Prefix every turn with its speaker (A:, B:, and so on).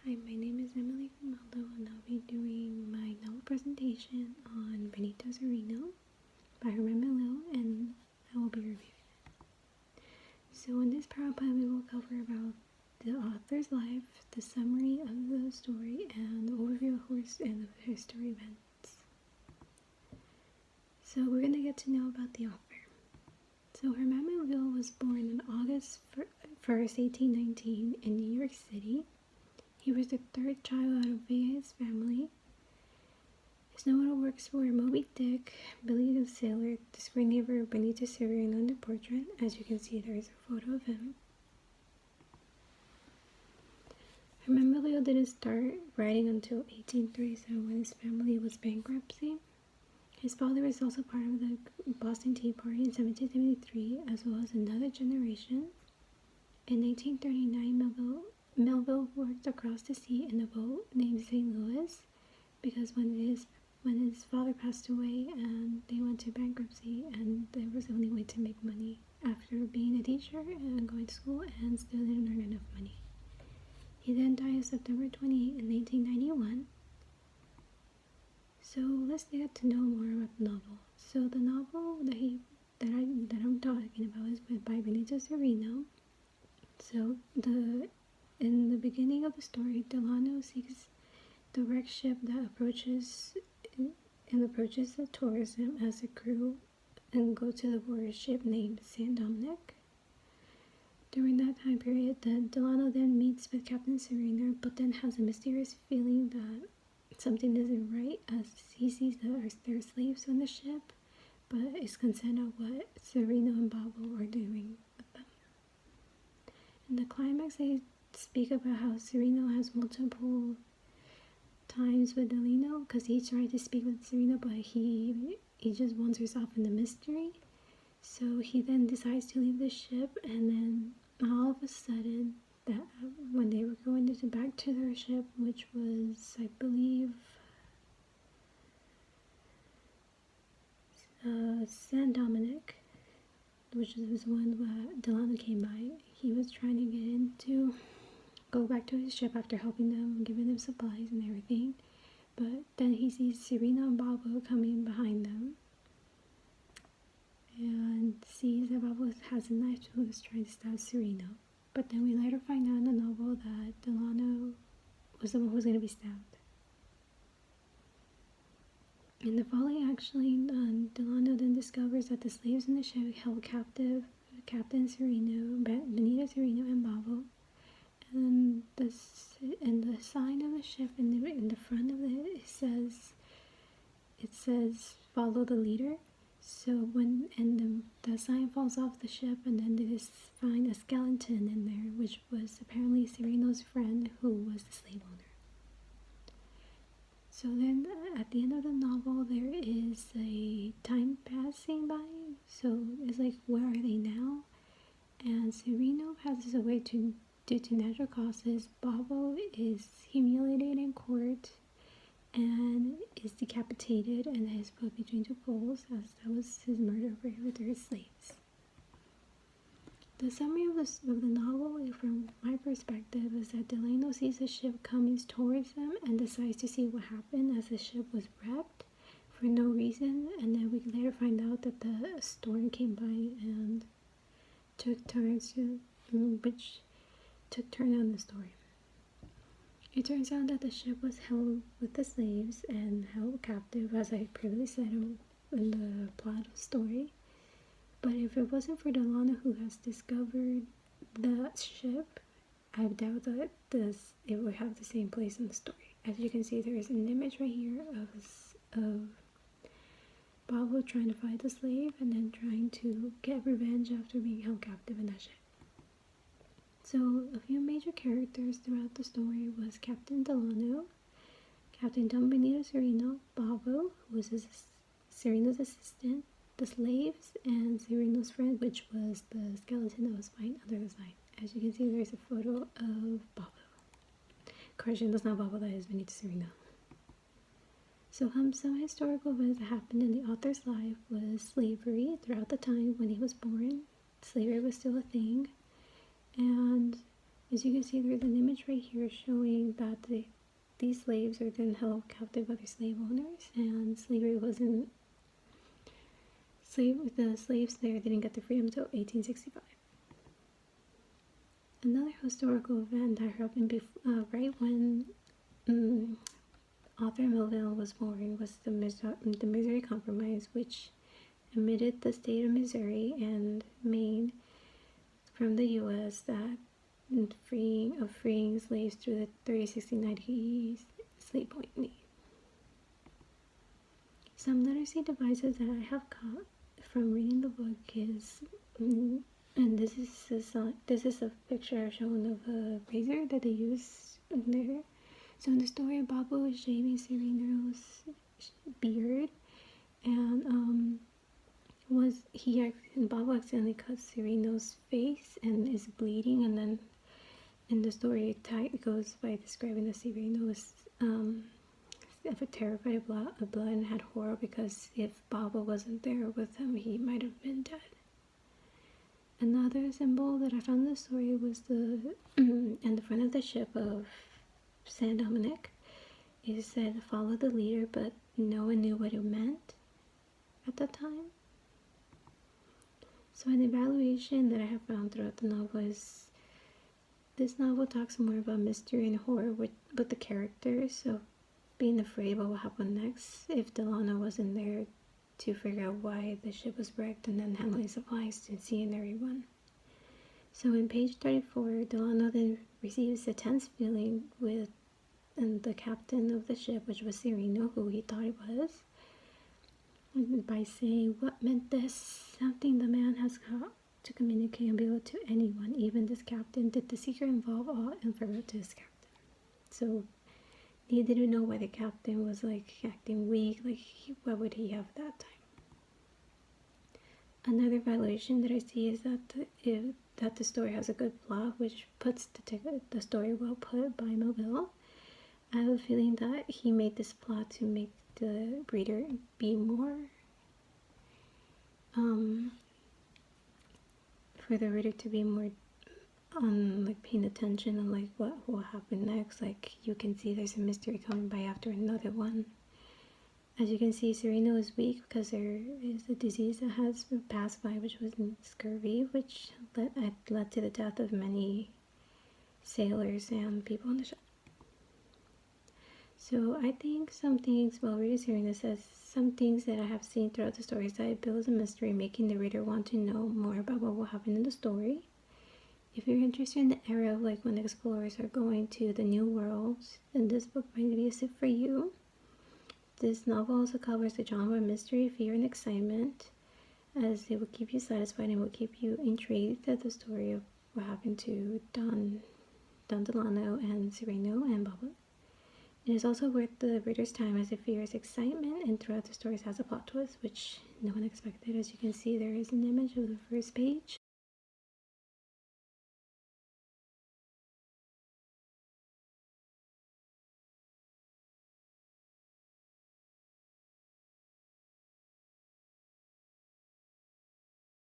A: Hi, my name is Emily Grimaldo, and I'll be doing my novel presentation on Benito Cereno by Herman Melville, and I will be reviewing it. So in this PowerPoint, we will cover about the author's life, the summary of the story, and the overview of horse and of history events. So we're going to get to know about the author. So Herman Melville was born on August 1st, 1819 in New York City. He was the third child out of his family. His notable works were Moby Dick, Billy the Sailor, the screensaver Benito Cereno, and the portrait. As you can see, there is a photo of him. Herman Melville didn't start writing until 1837 when his family was bankruptcy. His father was also part of the Boston Tea Party in 1773, as well as Another Generation. In 1839, Melville worked across the sea in a boat named St. Louis because when his father passed away and they went to bankruptcy, and there was the only way to make money after being a teacher and going to school and still didn't earn enough money. He then died on September 28 in 1891. So let's get to know more about the novel. So the novel that I'm talking about is by Benito Cereno. So in the beginning of the story, Delano sees the wrecked ship that approaches the tourism as a crew and go to the warship named San Dominic. During that time period, Delano then meets with Captain Cereno, but then has a mysterious feeling that something isn't right as he sees that there are slaves on the ship, but is concerned of what Cereno and Babo are doing with them. In the climax, they speak about how Cereno has multiple times with Delano because he tried to speak with Cereno, but he just wanders off in the mystery. So he then decides to leave the ship, and then all of a sudden, that when they were going back to their ship, which was, I believe, San Dominic, which was one that Delano came by. He was trying to go back to his ship after helping them, giving them supplies and everything. But then he sees Cereno and Babo coming behind them, and sees that Babo has a knife who is trying to stab Cereno. But then we later find out in the novel that Delano was the one who was going to be stabbed. In the following, Delano then discovers that the slaves in the ship held captive Captain Cereno, Benito Cereno, and Babo. And the sign of the ship in the front of it says follow the leader. So the sign falls off the ship, and then they just find a skeleton in there, which was apparently Cereno's friend, who was the slave owner. So then at the end of the novel, there is a time passing by. So it's like, where are they now? And Cereno passes away due to natural causes. Babo is humiliated in court and is decapitated and is put between two poles, as that was his murder with their slaves. The summary of the novel, from my perspective, is that Delano sees a ship coming towards him and decides to see what happened as the ship was wrecked for no reason, and then we later find out that the storm came by and took turns on the story. It turns out that the ship was held with the slaves and held captive, as I previously said in the plot of the story. But if it wasn't for Delano, who has discovered the ship, I doubt that it would have the same place in the story. As you can see, there is an image right here of Babo trying to find the slave and then trying to get revenge after being held captive in that ship. So a few major characters throughout the story was Captain Delano, Captain Don Benito Cereno, Babo, who was Cereno's assistant, the slaves, and Cereno's friend, which was the skeleton that was found under the sign. As you can see, there's a photo of Babo. Correction, that's not Babo, that is Benito Cereno. So some historical events that happened in the author's life was slavery throughout the time when he was born. Slavery was still a thing. And As you can see, there's an image right here showing that these slaves are then held captive by their slave owners, and slavery wasn't the slaves there didn't get their freedom until 1865. Another historical event that happened right when Arthur Melville was born was the Missouri Compromise, which admitted the state of Missouri and Maine from the U.S. that freeing slaves through the 30-60-90 slave point. Some literacy devices that I have caught from reading the book is, and this is a picture shown of a razor that they use there. So in the story, Bobo is shaving Cereno's beard, and Bobo accidentally cuts Cereno's face and is bleeding, and then in the story it goes by describing that Cereno was terrified of blood and had horror because if Bobo wasn't there with him, he might have been dead. Another symbol that I found in the story was in the front of the ship of Saint Dominic. It said follow the leader, but no one knew what it meant at the time. So an evaluation that I have found throughout the novel is this novel talks more about mystery and horror with the characters, so being afraid about what happened next if Delano wasn't there to figure out why the ship was wrecked, and then handling supplies to seeing everyone. So in page 34, Delano then receives a tense feeling with the captain of the ship, which was Cereno, who he thought it was, by saying, "What meant this? Something the man has got to communicate and be able to anyone, even this captain. Did the secret involve all infrared to his captain?" So he didn't know why the captain was acting weak. What would he have that time? Another violation that I see is that the story has a good plot, which puts the story well put by Melville. I have a feeling that he made this plot to make the reader be more for the reader to be more on paying attention on what will happen next. You can see there's a mystery coming by after another one. As you can see, Cereno is weak because there is a disease that has passed by, which was scurvy, which led to the death of many sailors and people on the ship. So I think some things, while reading Cereno says some things that I have seen throughout the story is that it builds a mystery, making the reader want to know more about what will happen in the story. If you're interested in the era of when the explorers are going to the new worlds, then this book might be a fit for you. This novel also covers the genre of mystery, fear, and excitement, as it will keep you satisfied and will keep you intrigued at the story of what happened to Don Delano and Cereno and Baba. It is also worth the reader's time as it fears excitement, and throughout the stories has a plot twist, which no one expected. As you can see, there is an image of the first page